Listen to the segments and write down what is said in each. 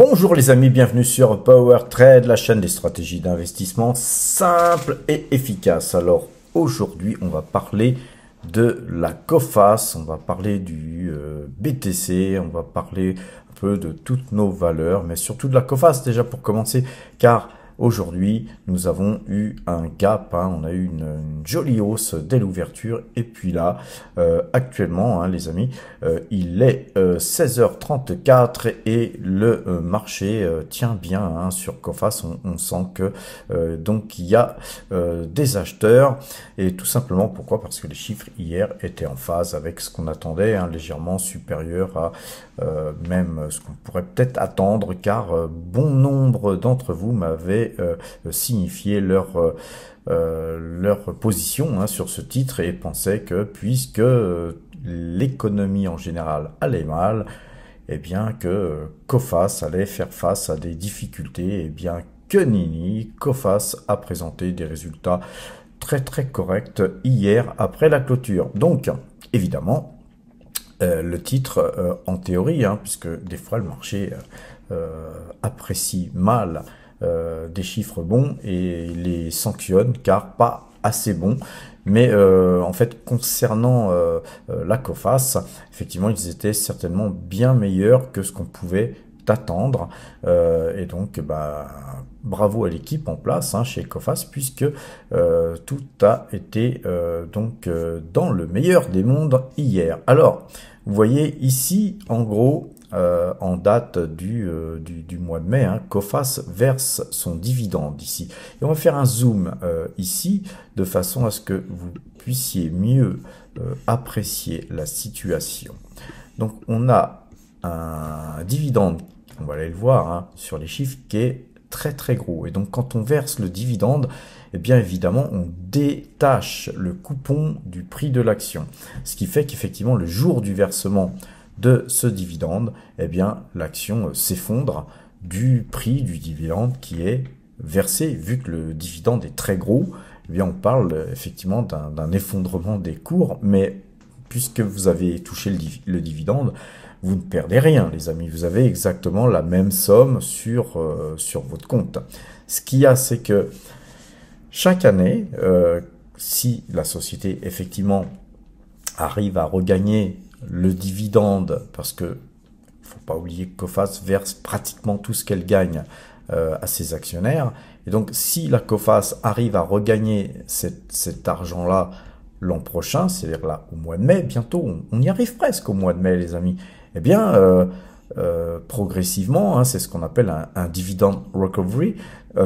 Bonjour les amis, bienvenue sur Power Trade, la chaîne des stratégies d'investissement simples et efficaces. Alors aujourd'hui, on va parler de la COFAS, on va parler du BTC, on va parler un peu de toutes nos valeurs, mais surtout de la COFAS déjà pour commencer, car aujourd'hui, nous avons eu un gap, on a eu une jolie hausse dès l'ouverture. Et puis là, actuellement, les amis, il est 16h34 et le marché tient bien sur COFAS. On sent que donc il y a des acheteurs. Et tout simplement, pourquoi? Parce que les chiffres hier étaient en phase avec ce qu'on attendait, légèrement supérieur à même ce qu'on pourrait peut-être attendre, car bon nombre d'entre vous m'avaient signifié leur position sur ce titre et pensaient que puisque l'économie en général allait mal, et bien que COFAS allait faire face à des difficultés, et bien que nini, COFAS a présenté des résultats très corrects hier après la clôture. Donc évidemment, le titre en théorie, puisque des fois le marché apprécie mal des chiffres bons et les sanctionne car pas assez bons. Mais en fait, concernant la COFAS, effectivement, ils étaient certainement bien meilleurs que ce qu'on pouvait attendre. Et donc, bravo à l'équipe en place chez COFAS, puisque tout a été donc dans le meilleur des mondes hier. Alors, vous voyez ici, en gros, en date du mois de mai, COFAS verse son dividende ici. Et on va faire un zoom ici, de façon à ce que vous puissiez mieux apprécier la situation. Donc on a un dividende, on va aller le voir sur les chiffres, qui est très gros. Et donc quand on verse le dividende, eh bien évidemment on détache le coupon du prix de l'action. Ce qui fait qu'effectivement le jour du versement de ce dividende, eh bien l'action s'effondre du prix du dividende qui est versé. Vu que le dividende est très gros, eh bien on parle effectivement d'un effondrement des cours, mais puisque vous avez touché le dividende, vous ne perdez rien les amis, vous avez exactement la même somme sur votre compte. Ce qu'il y a, c'est que chaque année, si la société effectivement arrive à regagner le dividende, parce que faut pas oublier que COFAS verse pratiquement tout ce qu'elle gagne à ses actionnaires, et donc si la COFAS arrive à regagner cet argent-là l'an prochain, c'est-à-dire là au mois de mai, bientôt, on y arrive presque au mois de mai les amis, eh bien progressivement, c'est ce qu'on appelle un dividend recovery,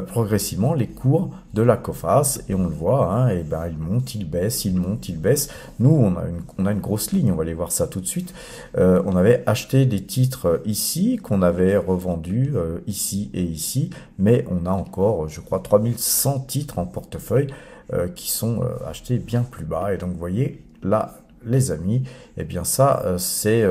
progressivement les cours de la COFAS, et on le voit, il monte, il baisse, il monte, il baisse. Nous, on a une grosse ligne, on va aller voir ça tout de suite. On avait acheté des titres ici, qu'on avait revendus ici et ici, mais on a encore, je crois, 3100 titres en portefeuille qui sont achetés bien plus bas. Et donc, vous voyez, là, les amis, eh bien ça, c'est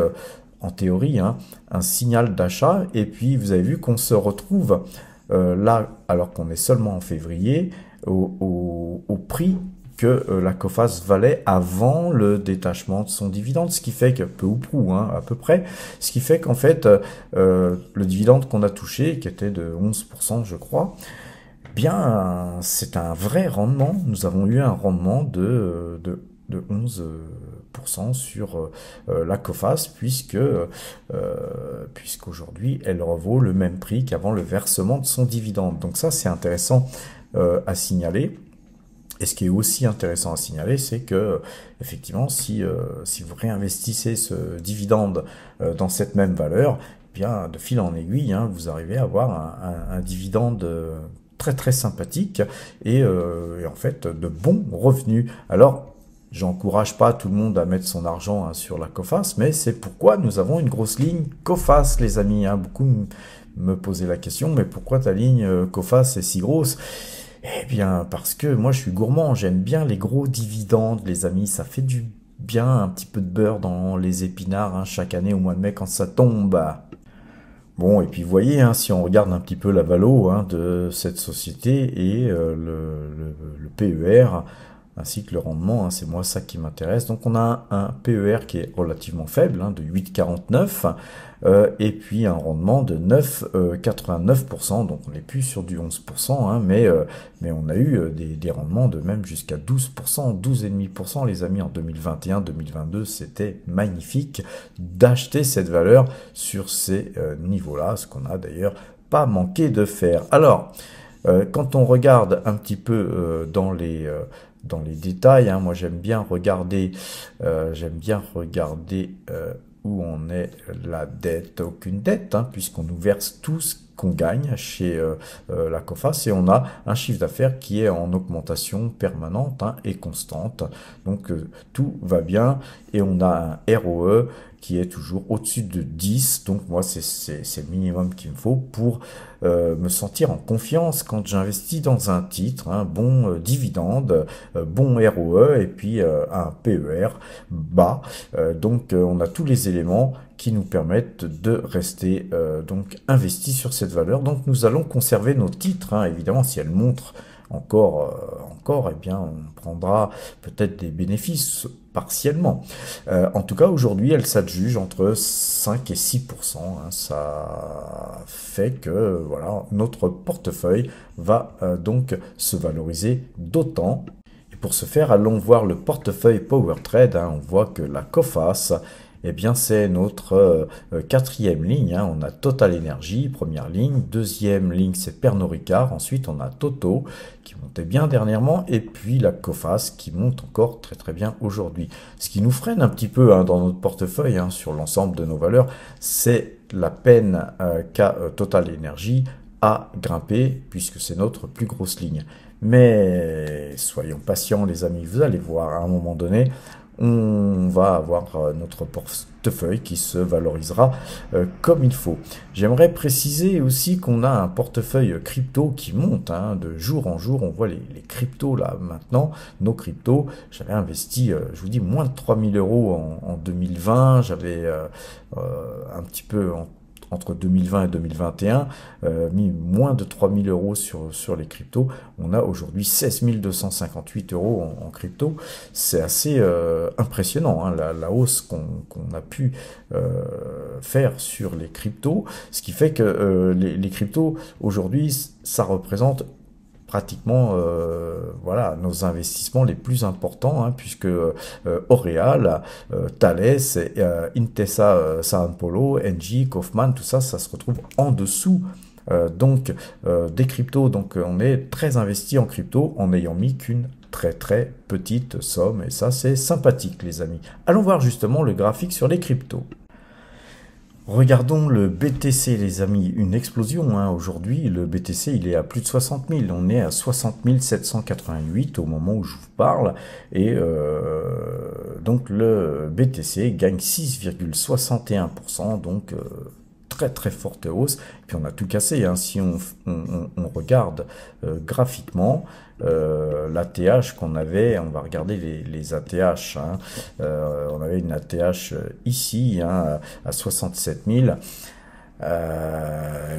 en théorie un signal d'achat. Et puis, vous avez vu qu'on se retrouve là, alors qu'on est seulement en février, au prix que la COFAS valait avant le détachement de son dividende, ce qui fait que, peu ou prou, à peu près, ce qui fait qu'en fait, le dividende qu'on a touché, qui était de 11%, je crois, bien, c'est un vrai rendement. Nous avons eu un rendement de 11% sur la COFAS, puisqu'aujourd'hui elle revaut le même prix qu'avant le versement de son dividende. Donc ça, c'est intéressant à signaler. Et ce qui est aussi intéressant à signaler, c'est que effectivement, si vous réinvestissez ce dividende dans cette même valeur, eh bien de fil en aiguille, vous arrivez à avoir un dividende très sympathique et en fait de bons revenus. Alors, j'encourage pas tout le monde à mettre son argent sur la COFAS, mais c'est pourquoi nous avons une grosse ligne COFAS, les amis. Beaucoup me posaient la question, mais pourquoi ta ligne COFAS est si grosse? Eh bien, parce que moi, je suis gourmand. J'aime bien les gros dividendes, les amis. Ça fait du bien, un petit peu de beurre dans les épinards chaque année au mois de mai quand ça tombe. Bon, et puis vous voyez, si on regarde un petit peu la valo de cette société et le PER, ainsi que le rendement, hein, c'est moi ça qui m'intéresse. Donc on a un PER qui est relativement faible, hein, de 8,49, et puis un rendement de 9,89%, donc on n'est plus sur du 11%, hein, mais on a eu des rendements de même jusqu'à 12%, 12,5% les amis en 2021-2022, c'était magnifique d'acheter cette valeur sur ces niveaux-là, ce qu'on a d'ailleurs pas manqué de faire. Alors, quand on regarde un petit peu dans les détails, hein, moi j'aime bien regarder où on est la dette, aucune dette, hein, puisqu'on nous verse tout ce qu'on gagne chez la COFAS, et on a un chiffre d'affaires qui est en augmentation permanente, hein, et constante. Donc tout va bien, et on a un ROE qui est toujours au-dessus de 10. Donc moi, c'est le minimum qu'il me faut pour me sentir en confiance quand j'investis dans un titre, un bon dividende, bon ROE, et puis un PER bas. Donc on a tous les éléments qui nous permettent de rester donc investis sur cette valeur. Donc nous allons conserver nos titres, hein. Évidemment, si elle montre encore, eh bien, on prendra peut-être des bénéfices partiellement. En tout cas, aujourd'hui, elle s'adjuge entre 5 et 6%, hein. Ça fait que voilà, notre portefeuille va donc se valoriser d'autant. Et pour ce faire, allons voir le portefeuille PowerTrade, hein. On voit que la COFAS, eh bien, c'est notre quatrième ligne, hein. On a Total Energy, première ligne. Deuxième ligne, c'est Pernod Ricard. Ensuite, on a Toto, qui montait bien dernièrement. Et puis, la COFAS, qui monte encore très très bien aujourd'hui. Ce qui nous freine un petit peu, hein, dans notre portefeuille, hein, sur l'ensemble de nos valeurs, c'est la peine qu'a Total Energy à grimper, puisque c'est notre plus grosse ligne. Mais soyons patients, les amis. Vous allez voir, à un moment donné, on va avoir notre portefeuille qui se valorisera comme il faut. J'aimerais préciser aussi qu'on a un portefeuille crypto qui monte, hein, de jour en jour. On voit les cryptos là maintenant, nos cryptos. J'avais investi, je vous dis, moins de 3000 euros en 2020. J'avais un petit peu entre 2020 et 2021, mis moins de 3000 euros sur les cryptos. On a aujourd'hui 16 258 euros en crypto. C'est assez impressionnant, hein, la hausse qu'on a pu faire sur les cryptos. Ce qui fait que les cryptos, aujourd'hui, ça représente pratiquement voilà, nos investissements les plus importants, hein, puisque Oreal, Thales, Intesa Sanpaolo, Engie, Kaufman, tout ça, ça se retrouve en dessous donc des cryptos. Donc on est très investi en crypto en n'ayant mis qu'une très très petite somme, et ça c'est sympathique les amis. Allons voir justement le graphique sur les cryptos. Regardons le BTC les amis, une explosion, hein. Aujourd'hui le BTC il est à plus de 60 000, on est à 60 788 au moment où je vous parle, et donc le BTC gagne 6,61%, donc très très forte hausse. Et puis on a tout cassé, hein. Si on regarde graphiquement l'ATH qu'on avait, on va regarder les ATH, hein. On avait une ATH ici, hein, à 67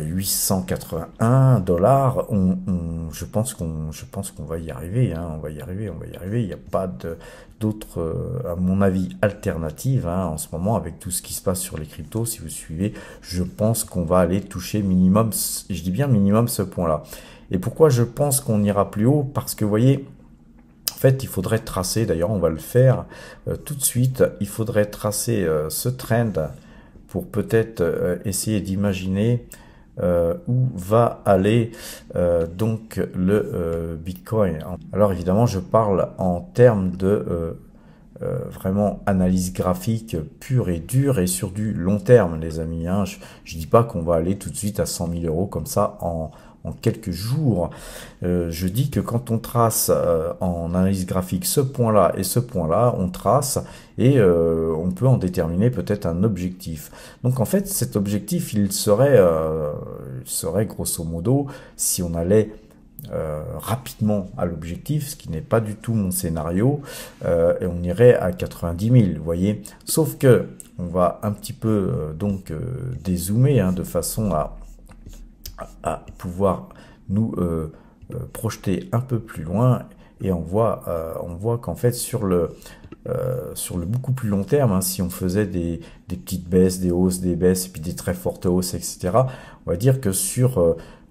881 dollars. Je pense qu'on va y arriver, hein. On va y arriver. Il n'y a pas d'autre, à mon avis, alternative, hein, en ce moment, avec tout ce qui se passe sur les cryptos. Si vous suivez, je pense qu'on va aller toucher minimum, je dis bien minimum, ce point-là. Et pourquoi je pense qu'on ira plus haut? Parce que vous voyez, en fait, il faudrait tracer, d'ailleurs on va le faire tout de suite, il faudrait tracer ce trend pour peut-être essayer d'imaginer où va aller donc le Bitcoin. Alors évidemment, je parle en termes de vraiment analyse graphique pure et dure, et sur du long terme les amis, hein. Je dis pas qu'on va aller tout de suite à 100 000 euros comme ça en quelques jours. Je dis que quand on trace en analyse graphique ce point-là et ce point-là, on trace et on peut en déterminer peut-être un objectif. Donc en fait, cet objectif, il serait grosso modo, si on allait rapidement à l'objectif, ce qui n'est pas du tout mon scénario, et on irait à 90 000, vous voyez. Sauf que on va un petit peu donc dézoomer, hein, de façon à pouvoir nous projeter un peu plus loin, et on voit qu'en fait sur le beaucoup plus long terme, hein, si on faisait des petites baisses, des hausses, des baisses, et puis des très fortes hausses, etc., on va dire que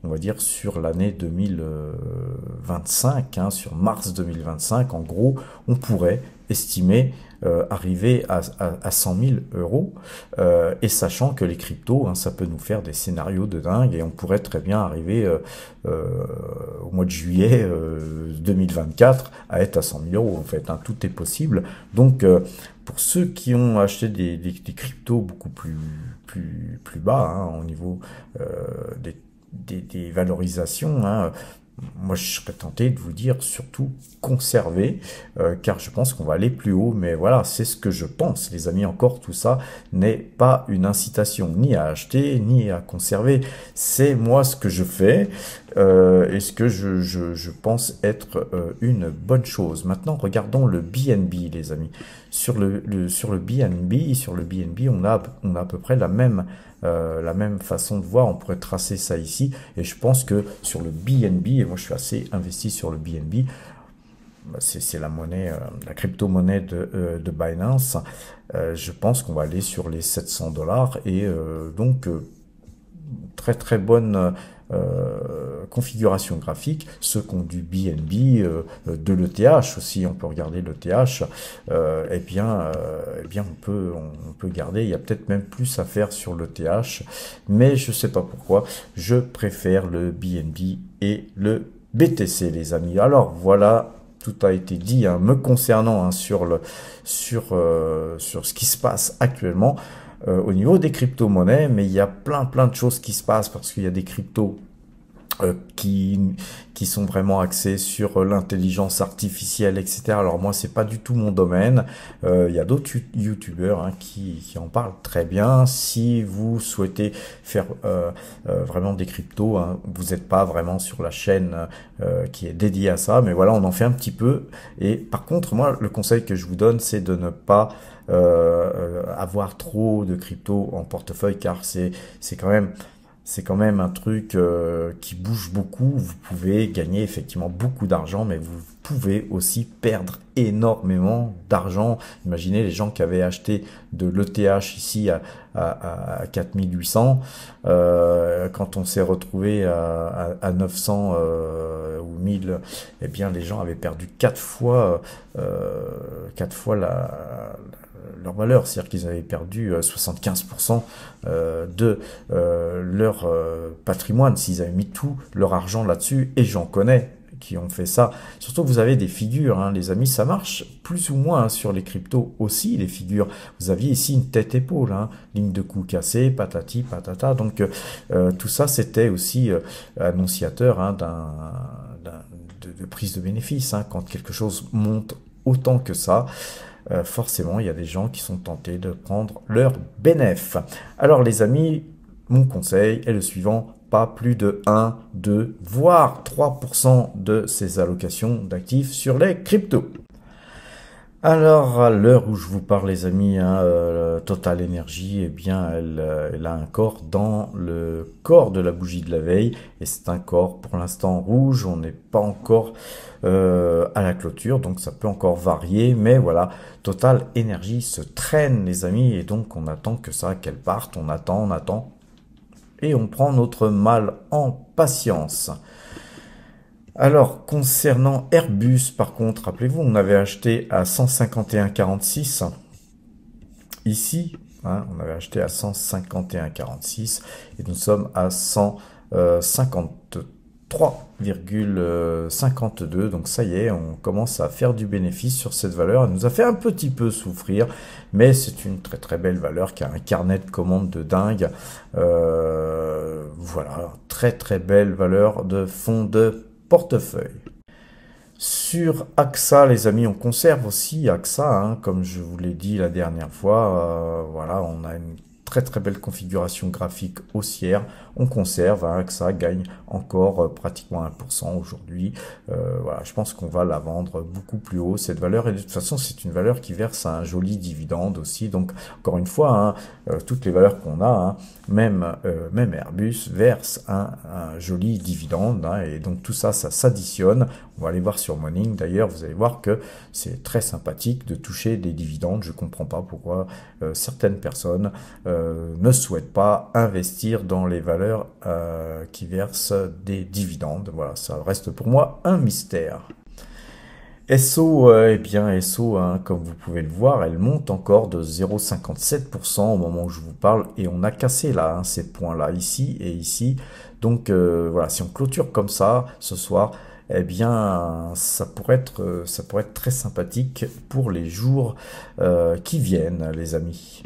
on va dire sur l'année 2025, hein, sur mars 2025, en gros, on pourrait estimer arriver à 100 000 euros, et sachant que les cryptos, hein, ça peut nous faire des scénarios de dingue, et on pourrait très bien arriver au mois de juillet 2024 à être à 100 000 euros, en fait, hein, tout est possible. Donc, pour ceux qui ont acheté des cryptos beaucoup plus bas, hein, au niveau des valorisations, hein, moi je serais tenté de vous dire surtout conserver, car je pense qu'on va aller plus haut, mais voilà, c'est ce que je pense, les amis. Encore, tout ça n'est pas une incitation ni à acheter ni à conserver, c'est moi ce que je fais, et ce que je pense être une bonne chose. Maintenant, regardons le BNB, les amis. Sur le BNB, on a à peu près la même façon de voir. On pourrait tracer ça ici, et je pense que sur le BNB, et moi je suis assez investi sur le BNB, c'est la monnaie, la crypto-monnaie de Binance, je pense qu'on va aller sur les 700 $, et donc très très bonne configuration graphique. Ceux qui ont du BNB, de l'ETH aussi, on peut regarder l'ETH, on peut garder. Il y a peut-être même plus à faire sur l'ETH, mais je sais pas pourquoi, je préfère le BNB et le BTC, les amis. Alors voilà, tout a été dit, hein, me concernant, hein, sur ce qui se passe actuellement au niveau des crypto-monnaies, mais il y a plein de choses qui se passent, parce qu'il y a des cryptos qui sont vraiment axés sur l'intelligence artificielle, etc. Alors moi, c'est pas du tout mon domaine. Il y a d'autres youtubeurs, hein, qui en parlent très bien. Si vous souhaitez faire vraiment des cryptos, hein, vous n'êtes pas vraiment sur la chaîne qui est dédiée à ça, mais voilà, on en fait un petit peu. Et par contre, moi, le conseil que je vous donne, c'est de ne pas avoir trop de crypto en portefeuille, car c'est quand même un truc qui bouge beaucoup. Vous pouvez gagner effectivement beaucoup d'argent, mais vous pouvez aussi perdre énormément d'argent. Imaginez les gens qui avaient acheté de l'ETH ici à 4800, quand on s'est retrouvé à 900 ou 1000, eh bien les gens avaient perdu 4 fois leur valeur, c'est-à-dire qu'ils avaient perdu 75% de leur patrimoine s'ils avaient mis tout leur argent là-dessus, et j'en connais qui ont fait ça. Surtout, vous avez des figures, hein, les amis, ça marche plus ou moins, hein, sur les cryptos aussi, les figures. Vous aviez ici une tête-épaule, hein, ligne de coup cassée, patati, patata. Donc, tout ça, c'était aussi annonciateur, hein, de prise de bénéfice, hein. Quand quelque chose monte autant que ça, forcément, il y a des gens qui sont tentés de prendre leur bénéf. Alors, les amis, mon conseil est le suivant: pas plus de 1, 2, voire 3% de ces allocations d'actifs sur les cryptos. Alors, à l'heure où je vous parle, les amis, hein, Total Energy, eh bien, elle a un corps dans le corps de la bougie de la veille, et c'est un corps pour l'instant rouge. On n'est pas encore à la clôture, donc ça peut encore varier, mais voilà, Total Energy se traîne, les amis, et donc on attend que ça, qu'elle parte. On attend, et on prend notre mal en patience. Alors, concernant Airbus, par contre, rappelez-vous, on avait acheté à 151,46 ici, hein, on avait acheté à 151,46, et nous sommes à 153,52. Donc ça y est, on commence à faire du bénéfice sur cette valeur. Elle nous a fait un petit peu souffrir, mais c'est une très très belle valeur qui a un carnet de commandes de dingue. Voilà, très très belle valeur de fonds de portefeuille. Sur AXA, les amis, on conserve aussi AXA, hein, comme je vous l'ai dit la dernière fois. Voilà, on a une très belle configuration graphique haussière. On conserve, hein, que ça gagne encore pratiquement 1% aujourd'hui. Voilà, je pense qu'on va la vendre beaucoup plus haut cette valeur, et de toute façon c'est une valeur qui verse un joli dividende aussi. Donc encore une fois, hein, toutes les valeurs qu'on a, hein, même Airbus verse un joli dividende, hein, et donc tout ça s'additionne. On va aller voir sur Morning. D'ailleurs, vous allez voir que c'est très sympathique de toucher des dividendes. Je ne comprends pas pourquoi certaines personnes ne souhaitent pas investir dans les valeurs qui versent des dividendes. Voilà, ça reste pour moi un mystère. SO, eh bien SO, hein, comme vous pouvez le voir, elle monte encore de 0,57% au moment où je vous parle, et on a cassé là, hein, ces points-là, ici et ici. Donc voilà, si on clôture comme ça ce soir, eh bien, ça pourrait être très sympathique pour les jours qui viennent, les amis.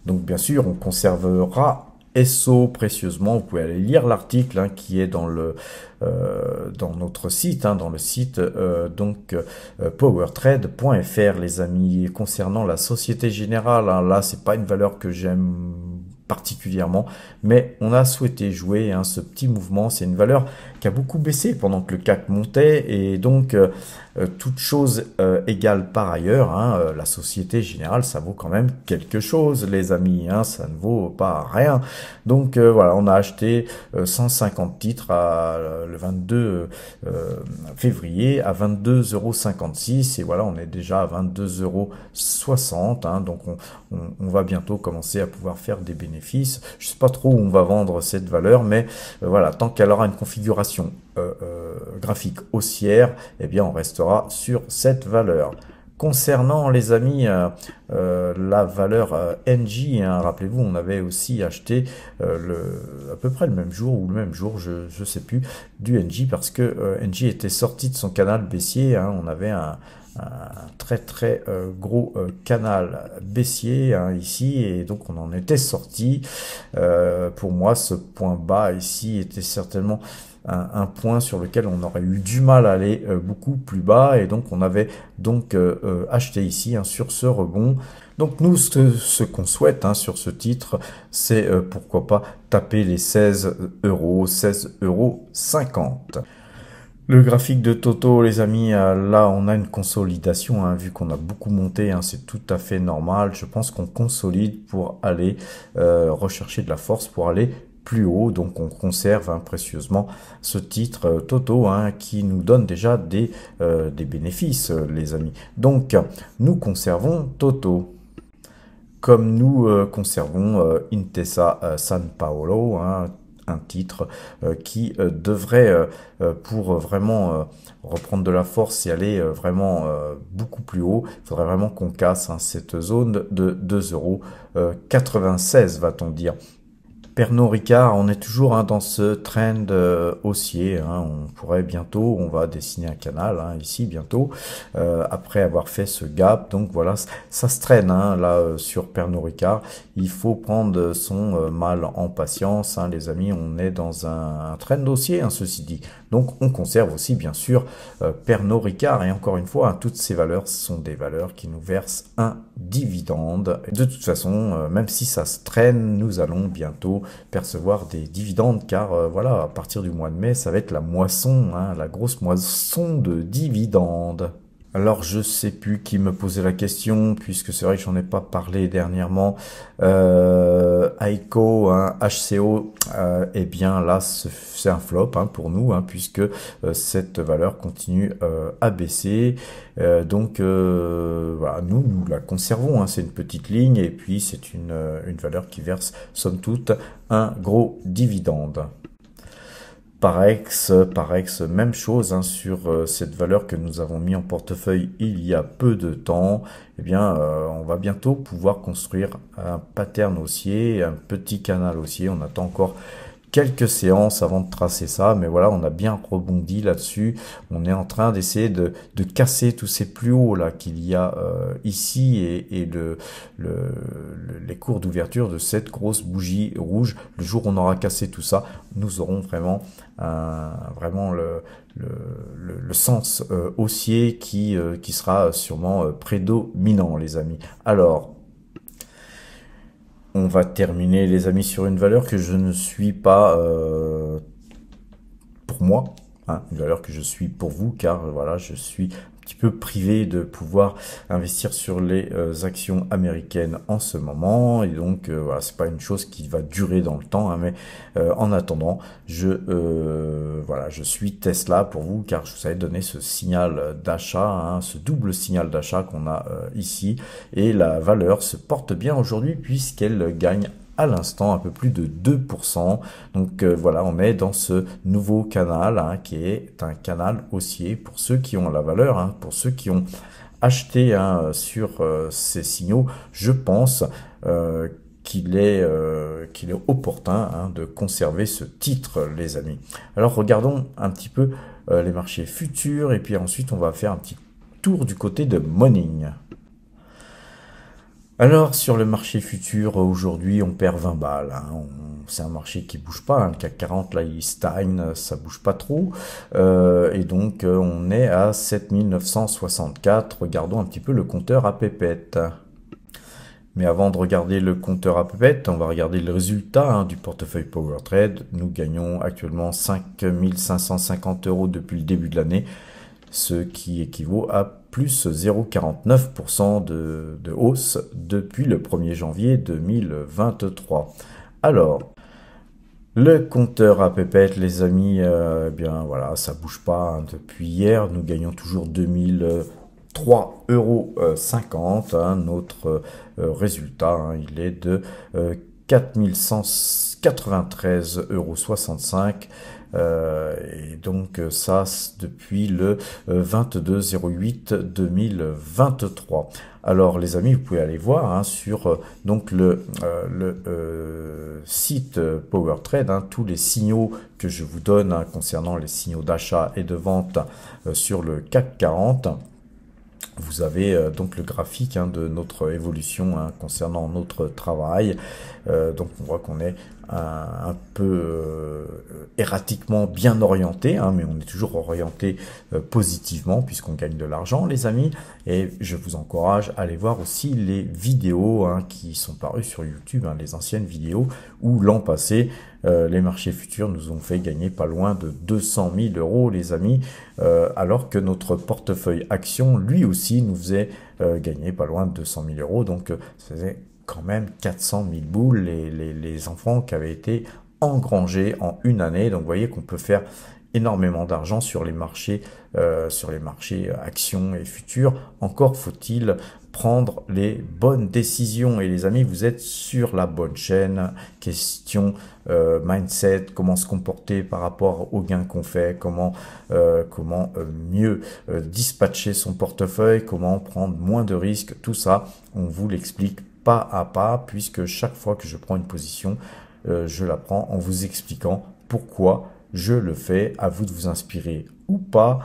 Donc, bien sûr, on conservera SO précieusement. Vous pouvez aller lire l'article, hein, qui est dans notre site, hein, dans le site powertrade.fr, les amis. Concernant la Société Générale, hein, là, c'est pas une valeur que j'aime particulièrement, mais on a souhaité jouer, hein, ce petit mouvement. C'est une valeur qui a beaucoup baissé pendant que le CAC montait, et donc toute chose égale par ailleurs, hein, la Société Générale, ça vaut quand même quelque chose, les amis, hein, ça ne vaut pas rien. Donc voilà, on a acheté 150 titres le 22 février à 22,56 €, et voilà, on est déjà à 22,60 €, hein, donc on va bientôt commencer à pouvoir faire des bénéfices. Je sais pas trop où on va vendre cette valeur, mais voilà, tant qu'elle aura une configuration graphique haussière, eh bien on restera sur cette valeur. Concernant, les amis, la valeur NJ, hein, rappelez-vous, on avait aussi acheté à peu près le même jour, ou le même jour, je sais plus, du NJ, parce que NJ était sorti de son canal baissier, hein. On avait un très gros canal baissier, hein, ici, et donc on en était sorti. Pour moi, ce point bas ici était certainement un point sur lequel on aurait eu du mal à aller beaucoup plus bas, et donc on avait donc acheté ici, hein, sur ce rebond. Donc nous, ce qu'on souhaite, hein, sur ce titre, c'est pourquoi pas taper les 16 €, 16,50 €. Le graphique de Toto, les amis, là on a une consolidation, hein, vu qu'on a beaucoup monté, hein, c'est tout à fait normal. Je pense qu'on consolide pour aller rechercher de la force, pour aller plus haut. Donc on conserve, hein, précieusement ce titre Toto, hein, qui nous donne déjà des bénéfices, les amis. Donc nous conservons Toto, comme nous conservons Intesa San Paolo, hein, un titre qui devrait, pour vraiment reprendre de la force et aller vraiment beaucoup plus haut, il faudrait vraiment qu'on casse, hein, cette zone de 2,96 €, va-t-on dire. Pernod Ricard, on est toujours, hein, dans ce trend haussier, hein. On pourrait bientôt, on va dessiner un canal, hein, ici bientôt, après avoir fait ce gap. Donc voilà, ça se traîne, hein, là, sur Pernod Ricard. Il faut prendre son mal en patience, hein, les amis. On est dans un trend haussier, hein, ceci dit. Donc on conserve aussi, bien sûr, Pernod Ricard, et encore une fois, hein, toutes ces valeurs sont des valeurs qui nous versent un dividende. De toute façon, même si ça se traîne, nous allons bientôt percevoir des dividendes, car voilà, à partir du mois de mai, ça va être la moisson, hein, la grosse moisson de dividendes. Alors, je sais plus qui me posait la question, puisque c'est vrai que j'en ai pas parlé dernièrement. HCO, hein, HCO, eh bien là, c'est un flop, hein, pour nous, hein, puisque cette valeur continue à baisser. Donc voilà, nous la conservons, hein, c'est une petite ligne, et puis c'est une valeur qui verse, somme toute, un gros dividende. Parex, même chose, hein, sur cette valeur que nous avons mis en portefeuille il y a peu de temps. Eh bien, on va bientôt pouvoir construire un pattern haussier, un petit canal haussier. On attend encore quelques séances avant de tracer ça, mais voilà, on a bien rebondi là-dessus. On est en train d'essayer de casser tous ces plus hauts là qu'il y a ici, et les cours d'ouverture de cette grosse bougie rouge. Le jour où on aura cassé tout ça, nous aurons vraiment le sens haussier qui sera sûrement prédominant, les amis. Alors, On va terminer, les amis, sur une valeur que je ne suis pas pour moi, hein, une valeur que je suis pour vous, car voilà, je suis un petit peu privé de pouvoir investir sur les actions américaines en ce moment, et donc voilà, c'est pas une chose qui va durer dans le temps, hein, mais en attendant, voilà, je suis Tesla pour vous, car je vous avais donné ce signal d'achat, hein, ce double signal d'achat qu'on a ici, et la valeur se porte bien aujourd'hui puisqu'elle gagne à l'instant un peu plus de 2%. Donc voilà, on est dans ce nouveau canal, hein, qui est un canal haussier pour ceux qui ont la valeur, hein, pour ceux qui ont acheté, hein, sur ces signaux. Je pense qu'il est opportun, hein, de conserver ce titre, les amis. Alors regardons un petit peu les marchés futurs, et puis ensuite on va faire un petit tour du côté de Morning. Alors, sur le marché futur, aujourd'hui, on perd 20 balles, hein. C'est un marché qui bouge pas, hein. Le CAC 40, là, il stagne, ça bouge pas trop. Et donc, on est à 7964. Regardons un petit peu le compteur à pépette. Mais avant de regarder le compteur à pépette, on va regarder le résultat, hein, du portefeuille PowerTrade. Nous gagnons actuellement 5550 € depuis le début de l'année, ce qui équivaut à plus 0,49% de hausse depuis le 1er janvier 2023. Alors, le compteur à pépette, les amis, eh bien voilà, ça bouge pas, hein, depuis hier. Nous gagnons toujours 2003,50 €, hein. Notre résultat, hein, il est de 4193,65 €. Et donc ça depuis le 22/08/2023. Alors les amis, vous pouvez aller voir, hein, sur donc le site PowerTrade, hein, tous les signaux que je vous donne, hein, concernant les signaux d'achat et de vente sur le CAC 40. Vous avez donc le graphique, hein, de notre évolution, hein, concernant notre travail. Donc on voit qu'on est un peu erratiquement bien orienté, hein, mais on est toujours orienté positivement puisqu'on gagne de l'argent, les amis. Et je vous encourage à aller voir aussi les vidéos, hein, qui sont parues sur YouTube, hein, les anciennes vidéos où l'an passé, les marchés futurs nous ont fait gagner pas loin de 200 000 €, les amis, alors que notre portefeuille action, lui aussi, nous faisait gagner pas loin de 200 000 €. Donc, c'est quand même 400 000 boules, les enfants qui avaient été engrangés en une année. Donc, vous voyez qu'on peut faire énormément d'argent sur les marchés actions et futurs. Encore faut-il prendre les bonnes décisions. Et les amis, vous êtes sur la bonne chaîne. Question mindset, comment se comporter par rapport aux gains qu'on fait, comment mieux dispatcher son portefeuille, comment prendre moins de risques. Tout ça, on vous l'explique pas à pas, puisque chaque fois que je prends une position, je la prends en vous expliquant pourquoi je le fais. À vous de vous inspirer ou pas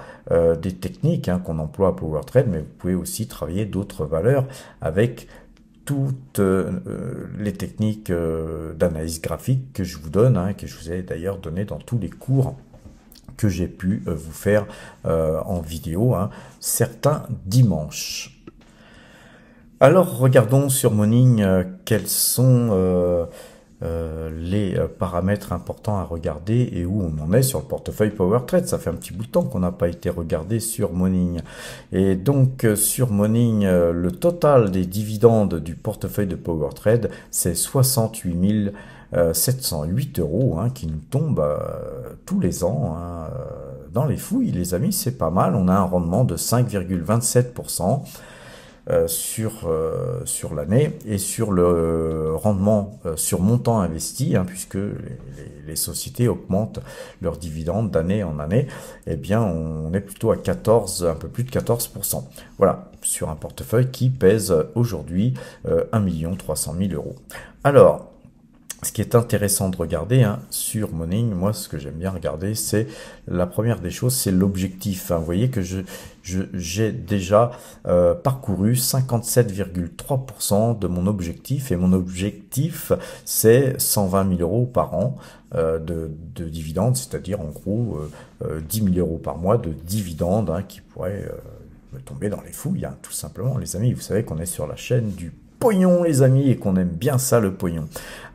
des techniques, hein, qu'on emploie à PowerTrade, mais vous pouvez aussi travailler d'autres valeurs avec toutes les techniques d'analyse graphique que je vous donne, hein, que je vous ai d'ailleurs donné dans tous les cours que j'ai pu vous faire en vidéo, hein, certains dimanches. Alors regardons sur Morning quels sont les paramètres importants à regarder et où on en est sur le portefeuille PowerTrade. Ça fait un petit bout de temps qu'on n'a pas été regardé sur Morning. Et donc sur Morning, le total des dividendes du portefeuille de PowerTrade, c'est 68 708 €, hein, qui nous tombent tous les ans, hein, dans les fouilles, les amis. C'est pas mal. On a un rendement de 5,27%. Sur l'année, et sur le rendement sur montant investi, hein, puisque les sociétés augmentent leurs dividendes d'année en année, eh bien on est plutôt à 14, un peu plus de 14%. Voilà, sur un portefeuille qui pèse aujourd'hui 1 300 000 €. Alors, ce qui est intéressant de regarder, hein, sur Morning, moi ce que j'aime bien regarder, c'est la première des choses, c'est l'objectif, hein. Vous voyez que j'ai déjà parcouru 57,3% de mon objectif, et mon objectif c'est 120 000 € par an de dividendes, c'est-à-dire en gros 10 000 € par mois de dividendes, hein, qui pourraient me tomber dans les fouilles, hein, tout simplement, les amis. Vous savez qu'on est sur la chaîne du pognon les amis et qu'on aime bien ça le pognon.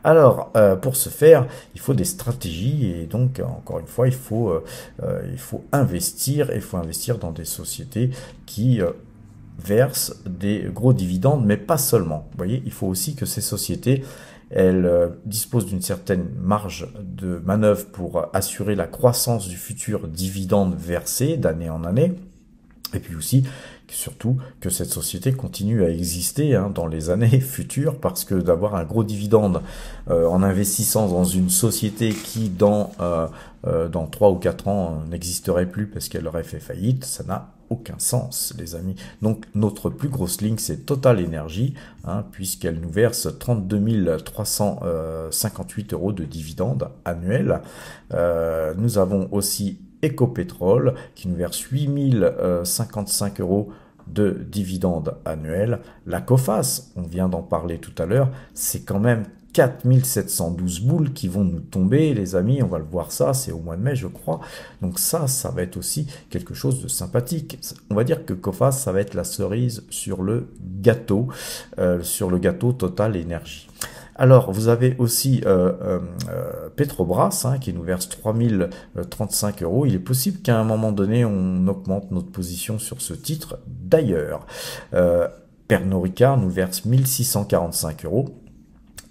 Alors pour ce faire il faut des stratégies et donc encore une fois il faut investir et il faut investir dans des sociétés qui versent des gros dividendes mais pas seulement. Vous voyez, il faut aussi que ces sociétés elles disposent d'une certaine marge de manœuvre pour assurer la croissance du futur dividende versé d'année en année. Et puis aussi, surtout, que cette société continue à exister dans les années futures, parce que d'avoir un gros dividende en investissant dans une société qui, dans 3 ou 4 ans, n'existerait plus parce qu'elle aurait fait faillite, ça n'a aucun sens, les amis. Donc, notre plus grosse ligne, c'est Total Energy, puisqu'elle nous verse 32 358 € de dividendes annuels. Nous avons aussi Ecopétrole qui nous verse 8055 € de dividendes annuels. La Coface, on vient d'en parler tout à l'heure, c'est quand même 4712 boules qui vont nous tomber, les amis, on va le voir ça, c'est au mois de mai, je crois. Donc ça va être aussi quelque chose de sympathique. On va dire que Coface, ça va être la cerise sur le gâteau Total Energy. Alors, vous avez aussi Petrobras qui nous verse 3035 €. Il est possible qu'à un moment donné, on augmente notre position sur ce titre. D'ailleurs, Pernod Ricard nous verse 1645 €.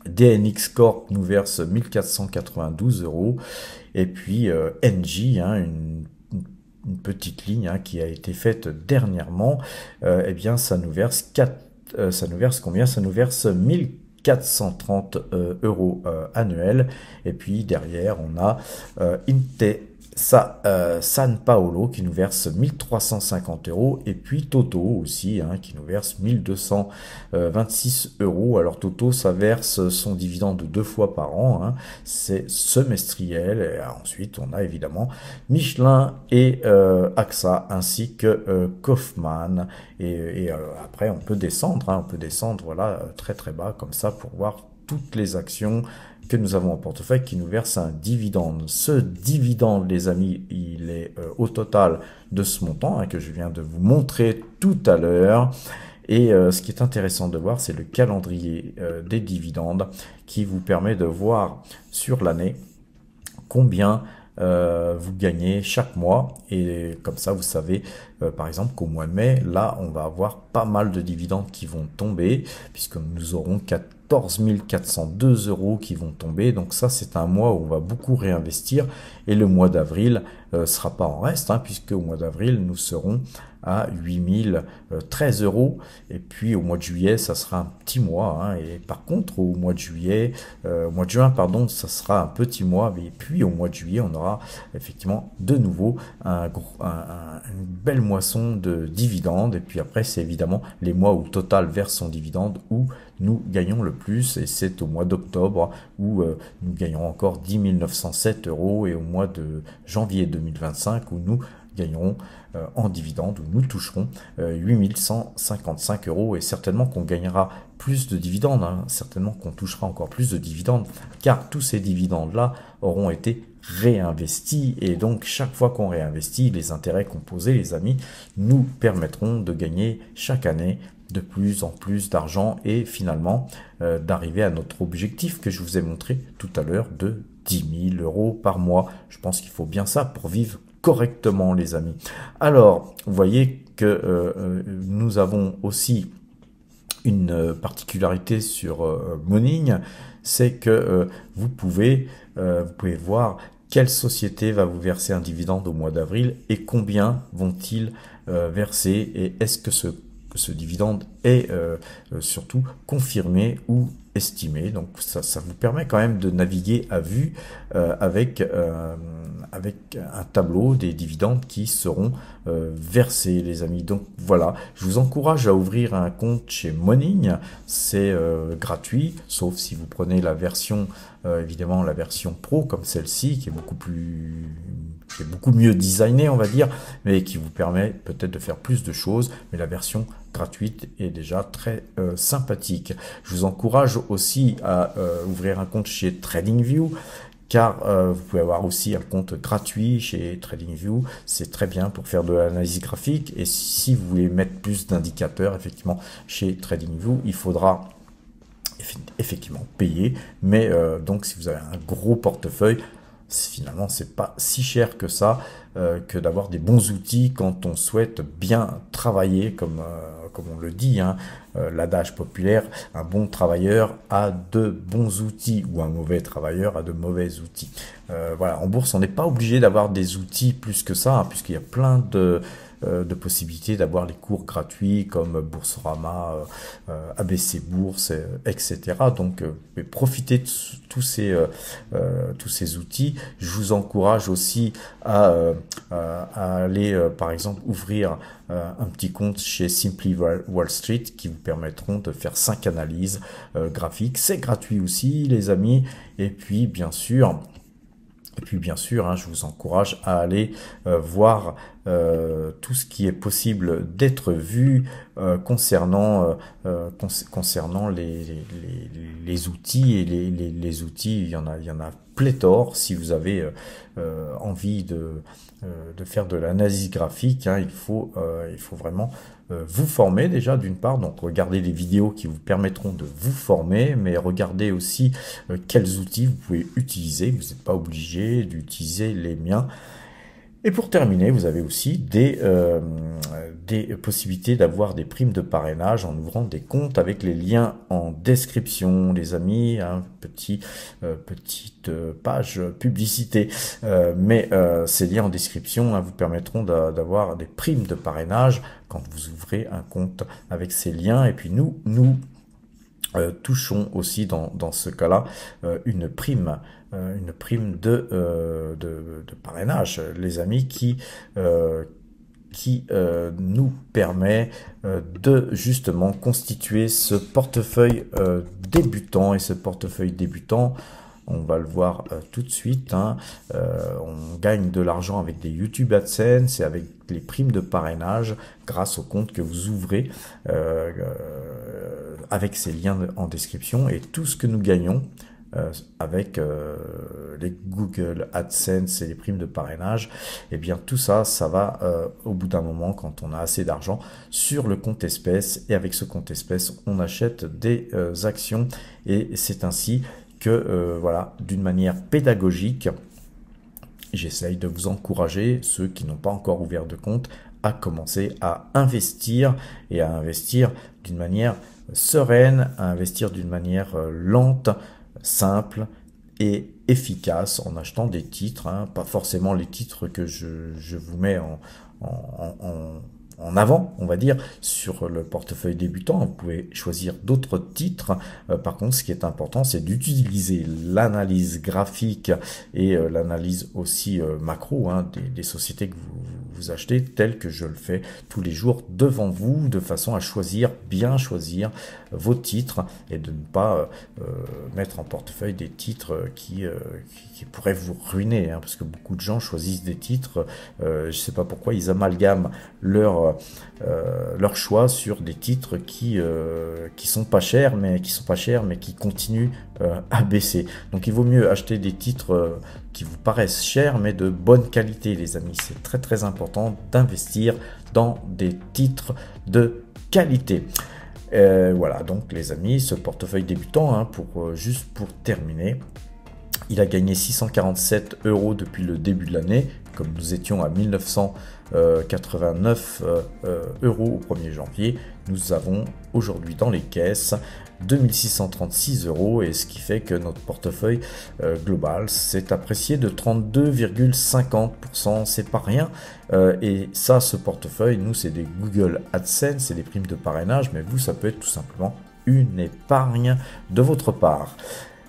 DNX Corp nous verse 1492 €. Et puis Engie, une petite ligne qui a été faite dernièrement, eh bien, ça nous verse combien? Ça nous verse 1430 € annuels. Et puis derrière, on a San Paolo qui nous verse 1350 €. Et puis Toto aussi, qui nous verse 1226 €. Alors Toto, ça verse son dividende 2 fois par an. C'est semestriel. Et ensuite, on a évidemment Michelin et AXA ainsi que Kaufmann. Et après, on peut descendre. Voilà, très très bas comme ça pour voir toutes les actions que nous avons en portefeuille qui nous versent un dividende. Ce dividende, les amis, il est au total de ce montant que je viens de vous montrer tout à l'heure. Et ce qui est intéressant de voir, c'est le calendrier des dividendes qui vous permet de voir sur l'année combien vous gagnez chaque mois. Et comme ça, vous savez, par exemple, qu'au mois de mai, là, on va avoir pas mal de dividendes qui vont tomber, puisque nous aurons 14 402 € qui vont tomber. Donc ça, c'est un mois où on va beaucoup réinvestir. Et le mois d'avril sera pas en reste, puisque au mois d'avril, nous serons à 8013 €. Et puis au mois de juillet, ça sera un petit mois. Et par contre, au mois de juin, ça sera un petit mois. Et puis au mois de juillet, on aura effectivement de nouveau une belle moisson de dividendes. Et puis après, c'est évidemment les mois où Total verse son dividende où nous gagnons le plus. Et c'est au mois d'octobre où nous gagnons encore 10 907 €. Et au mois de janvier 2025 où nous gagnerons en dividendes, où nous toucherons 8155 €. Et certainement qu'on gagnera plus de dividendes, certainement qu'on touchera encore plus de dividendes, car tous ces dividendes-là auront été réinvestis. Et donc, chaque fois qu'on réinvestit, les intérêts composés, les amis, nous permettront de gagner chaque année de plus en plus d'argent et finalement d'arriver à notre objectif que je vous ai montré tout à l'heure de 10 000 € par mois. Je pense qu'il faut bien ça pour vivre correctement, les amis. Alors, vous voyez que nous avons aussi une particularité sur Morning, c'est que vous pouvez voir quelle société va vous verser un dividende au mois d'avril et combien vont-ils verser, et est-ce que ce dividende est surtout confirmé ou estimé. Donc ça vous permet quand même de naviguer à vue avec un tableau des dividendes qui seront versés, les amis. Donc voilà, je vous encourage à ouvrir un compte chez Morning. C'est gratuit, sauf si vous prenez la version évidemment la version pro comme celle-ci, qui est beaucoup mieux designée, on va dire, mais qui vous permet peut-être de faire plus de choses. Mais la version gratuite est déjà très sympathique. Je vous encourage aussi à ouvrir un compte chez TradingView, car vous pouvez avoir aussi un compte gratuit chez TradingView. C'est très bien pour faire de l'analyse graphique. Et si vous voulez mettre plus d'indicateurs, effectivement, chez TradingView, il faudra effectivement payer. Mais donc si vous avez un gros portefeuille, finalement c'est pas si cher que ça, que d'avoir des bons outils quand on souhaite bien travailler, comme on le dit, hein, l'adage populaire, un bon travailleur a de bons outils, ou un mauvais travailleur a de mauvais outils. Voilà, en bourse on n'est pas obligé d'avoir des outils plus que ça, hein, puisqu'il y a plein de possibilités d'avoir les cours gratuits comme Boursorama, ABC Bourse, etc. Donc profitez de tous ces outils. Je vous encourage aussi à aller par exemple ouvrir un petit compte chez Simply Wall Street qui vous permettront de faire 5 analyses graphiques. C'est gratuit aussi les amis. Et puis bien sûr, hein, je vous encourage à aller voir tout ce qui est possible d'être vu concernant les outils. Et les outils, il y en a pléthore. Si vous avez envie de faire de l'analyse graphique, hein, il faut vraiment vous former déjà d'une part, donc regardez les vidéos qui vous permettront de vous former, mais regardez aussi quels outils vous pouvez utiliser. Vous n'êtes pas obligé d'utiliser les miens. Et pour terminer, vous avez aussi des possibilités d'avoir des primes de parrainage en ouvrant des comptes avec les liens en description, les amis, hein, petite page publicité. Mais ces liens en description, hein, vous permettront d'avoir des primes de parrainage quand vous ouvrez un compte avec ces liens. Et puis nous touchons aussi dans ce cas-là une prime de parrainage, les amis, qui nous permet de justement constituer ce portefeuille débutant. Et ce portefeuille débutant, on va le voir tout de suite, hein. On gagne de l'argent avec des YouTube AdSense et avec les primes de parrainage grâce au compte que vous ouvrez avec ces liens en description. Et tout ce que nous gagnons avec les Google AdSense et les primes de parrainage, et bien tout ça va au bout d'un moment, quand on a assez d'argent, sur le compte espèce. Et avec ce compte espèce, on achète des actions. Et c'est ainsi que voilà, d'une manière pédagogique, j'essaye de vous encourager, ceux qui n'ont pas encore ouvert de compte, à commencer à investir, et à investir d'une manière sereine, à investir d'une manière lente, simple et efficace, en achetant des titres, hein, pas forcément les titres que je vous mets en avant, on va dire, sur le portefeuille débutant. Vous pouvez choisir d'autres titres. Par contre, ce qui est important, c'est d'utiliser l'analyse graphique et l'analyse aussi macro, hein, des sociétés que vous achetez, tel que je le fais tous les jours devant vous, de façon à bien choisir vos titres, et de ne pas mettre en portefeuille des titres qui pourraient vous ruiner, hein, parce que beaucoup de gens choisissent des titres, je sais pas pourquoi, ils amalgament leur choix sur des titres qui sont pas chers, mais qui continuent à baisser. Donc il vaut mieux acheter des titres qui vous paraissent chers, mais de bonne qualité, les amis. C'est très très important d'investir dans des titres de qualité. Voilà, donc les amis, ce portefeuille débutant, hein, juste pour terminer, il a gagné 647 € depuis le début de l'année. Comme nous étions à 1989 € au 1er janvier, nous avons aujourd'hui dans les caisses 2636 €, et ce qui fait que notre portefeuille global s'est apprécié de 32,50%. C'est pas rien. Et ça, ce portefeuille, nous, c'est des Google AdSense, c'est des primes de parrainage, mais vous, ça peut être tout simplement une épargne de votre part.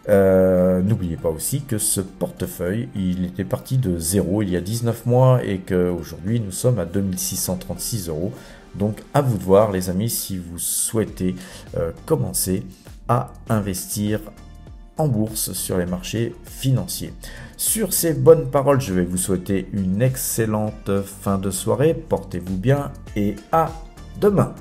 N'oubliez pas aussi que ce portefeuille, il était parti de zéro il y a 19 mois, et qu'aujourd'hui nous sommes à 2636 €. Donc à vous de voir, les amis, si vous souhaitez commencer à investir en bourse sur les marchés financiers. Sur ces bonnes paroles, je vais vous souhaiter une excellente fin de soirée. Portez-vous bien et à demain.